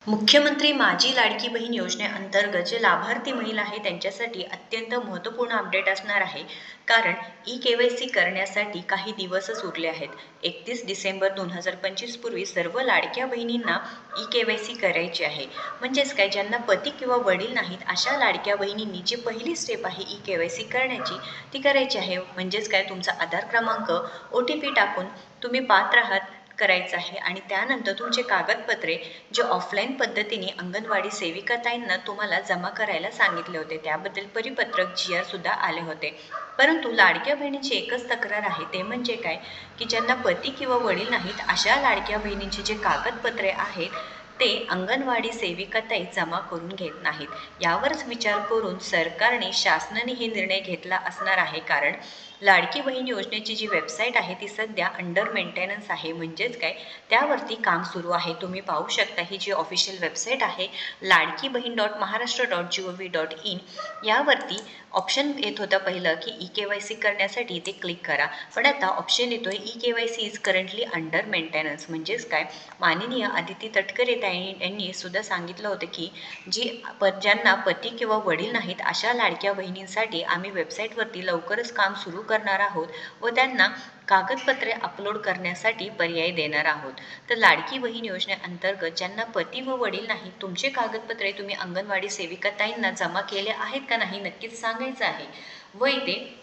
मुख्यमंत्री माझी लाडकी बहीण योजनेअंतर्गत जे लाभार्थी महिला आहे त्यांच्यासाठी अत्यंत महत्त्वपूर्ण अपडेट असणार आहे. कारण ई-के-वाय-सी करण्यासाठी काही दिवसच उरले आहेत. 31 डिसेंबर 2025 पूर्वी सर्व लाडक्या बहिणींना ई-के-वाय-सी करायची आहे. म्हणजेच काय, ज्यांना पती किंवा वडील नाहीत अशा लाडक्या बहिणींनी जी पहिली स्टेप आहे ई-के-वाय-सी करण्याची ती करायची आहे. म्हणजेच काय, तुमचा आधार क्रमांक OTP टाकून तुम्ही पात्र आहात करायचं आहे आणि त्यानंतर तुमचे कागदपत्रे जे ऑफलाईन पद्धतीने अंगणवाडी सेविकाताईंना तुम्हाला जमा करायला सांगितले होते, त्याबद्दल परिपत्रक GR सुद्धा आले होते. परंतु लाडक्या बहिणीची एकच तक्रार आहे, ते म्हणजे काय, की ज्यांना पती किंवा वडील नाहीत अशा लाडक्या बहिणींची जे कागदपत्रे आहेत ते अंगणवाडी सेविकाताई जमा करून घेत नाहीत. यावरच विचार करून सरकारने शासनाने हे निर्णय घेतला असणार आहे. कारण लाडकी बहीण योजनेची जी वेबसाईट आहे ती सध्या अंडर मेंटेनन्स आहे. म्हणजेच काय, त्यावरती काम सुरू आहे. तुम्ही पाहू शकता, ही जी ऑफिशियल वेबसाईट आहे ladkibaheen.maharashtra.gov.in, यावरती ऑप्शन येत होतं पहिलं की ई-के-वाय-सी करण्यासाठी इथे क्लिक करा. पण आता ऑप्शन येतोय ई-के-वाय-सी इज करंटली अंडर मेंटेनन्स. म्हणजेच काय, माननीय आदिती तटकरे यांनी सुद्धा सांगितलं होतं की ज्यांना पती किंवा वडील नाहीत अशा लाडक्या बहिणींसाठी आम्ही वेबसाईटवरती लवकरच काम सुरू करणार आहोत व त्यांना कागदपत्रे अपलोड करण्यासाठी पर्याय देणार आहोत. तर लाडकी बहीण योजनेअंतर्गत ज्यांना पती व वडील नाहीत, तुमचे कागदपत्रे तुम्ही अंगणवाडी सेविकाताईंना जमा केले आहेत का नाही नक्कीच सांगायचं आहे. व इथे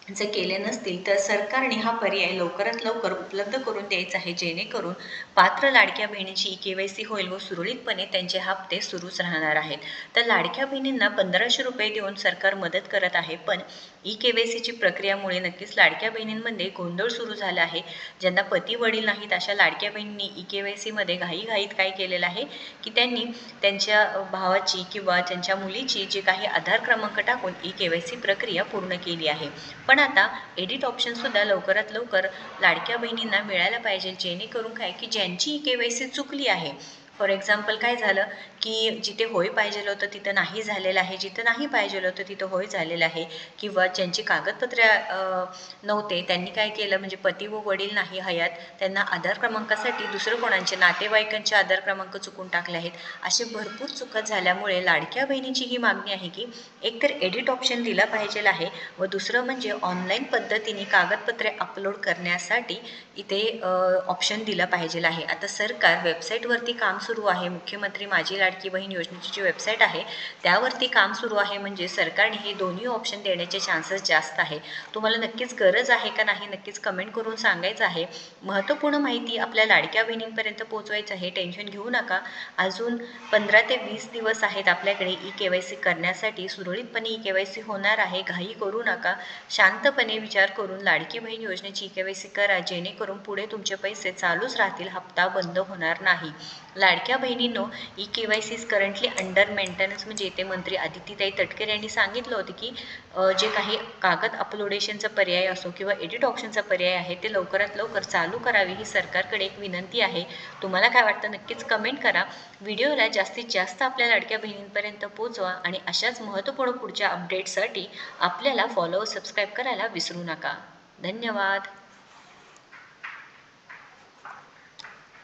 जर केले नसतील तर सरकारने हा पर्याय लवकरात लवकर उपलब्ध करून द्यायचा आहे, जेणेकरून पात्र लाडक्या बहिणींची ई-के-वाय-सी होईल व सुरळीतपणे त्यांचे हप्ते सुरूच राहणार आहेत. तर लाडक्या बहिणींना 1500 रुपये देऊन सरकार मदत करत आहे. पण ई-के-वाय-सीची प्रक्रियामुळे नक्कीच लाडक्या बहिणींमध्ये गोंधळ सुरू झाला आहे. ज्यांना पती वडील नाहीत अशा लाडक्या बहिणींनी ई-के-वाय-सीमध्ये घाईघाईत काय केलेलं आहे की त्यांनी त्यांच्या भावाची किंवा त्यांच्या मुलीची जे काही आधार क्रमांक टाकून ई-के-वाय-सी प्रक्रिया पूर्ण केली आहे. पण आता एडिट ऑप्शनसुद्धा लवकरात लवकर लाडक्या बहिणींना मिळायला पाहिजे, जेणेकरून काय, की ज्यांची ई-के-वाय-सी चुकली आहे, फॉर एक्झाम्पल काय झालं की जिथे होय पाहिजेलं होतं तिथं नाही झालेलं आहे, जिथं नाही पाहिजेलं होतं तिथं होय झालेलं आहे, किंवा ज्यांची कागदपत्रे नव्हते त्यांनी काय केलं, म्हणजे पती व वडील नाही हयात, त्यांना आधार क्रमांकासाठी दुसरं कोणाचे नातेवाईकांचे आधार क्रमांक चुकून टाकले आहेत. असे भरपूर चुका झाल्यामुळे लाडक्या बहिणीची ही मागणी आहे की एकतर एडिट ऑप्शन दिला पाहिजेल आहे व दुसरं म्हणजे ऑनलाईन पद्धतीने कागदपत्रे अपलोड करण्यासाठी इथे ऑप्शन दिलं पाहिजेल आहे. आता सरकार वेबसाईटवरती काम सुरू आहे. मुख्यमंत्री माझी लाडकी बहीण योजनेची जी वेबसाईट आहे त्यावरती काम सुरू आहे. म्हणजे सरकारने हे दोन्ही ऑप्शन देण्याचे चान्सेस जास्त आहे. तुम्हाला नक्कीच गरज आहे का नाही नक्कीच कमेंट करून सांगायचं आहे. महत्त्वपूर्ण माहिती आपल्या लाडक्या बहिणींपर्यंत पोहोचवायचं आहे. टेन्शन घेऊ नका. अजून 15 ते 20 दिवस आहेत आपल्याकडे ई-के-वाय-सी करण्यासाठी. सुरळीतपणे ई-के-वाय-सी होणार आहे. घाई करू नका. शांतपणे विचार करून लाडकी बहीण योजनेची ई-के-वाय-सी करा, जेणेकरून पुढे तुमचे पैसे चालूच राहतील, हप्ता बंद होणार नाही. लाडक्या बहिणींनो, ई-के-वाय-सी इज करंटली अंडर मेंटेनन्स. म्हणजे इथे मंत्री आदितीताई तटकरे यांनी सांगितलं होतं की जे काही कागद अपलोडेशनचा पर्याय असो किंवा एडिट ऑप्शनचा पर्याय आहे ते लवकरात लवकर चालू करावी, ही सरकारकडे एक विनंती आहे. तुम्हाला काय वाटतं नक्कीच कमेंट करा. व्हिडिओला जास्तीत जास्त आपल्या लाडक्या बहिणींपर्यंत पोहोचवा आणि अशाच महत्त्वपूर्ण पुढच्या अपडेट्ससाठी आपल्याला फॉलो व सबस्क्राईब करायला विसरू नका. धन्यवाद.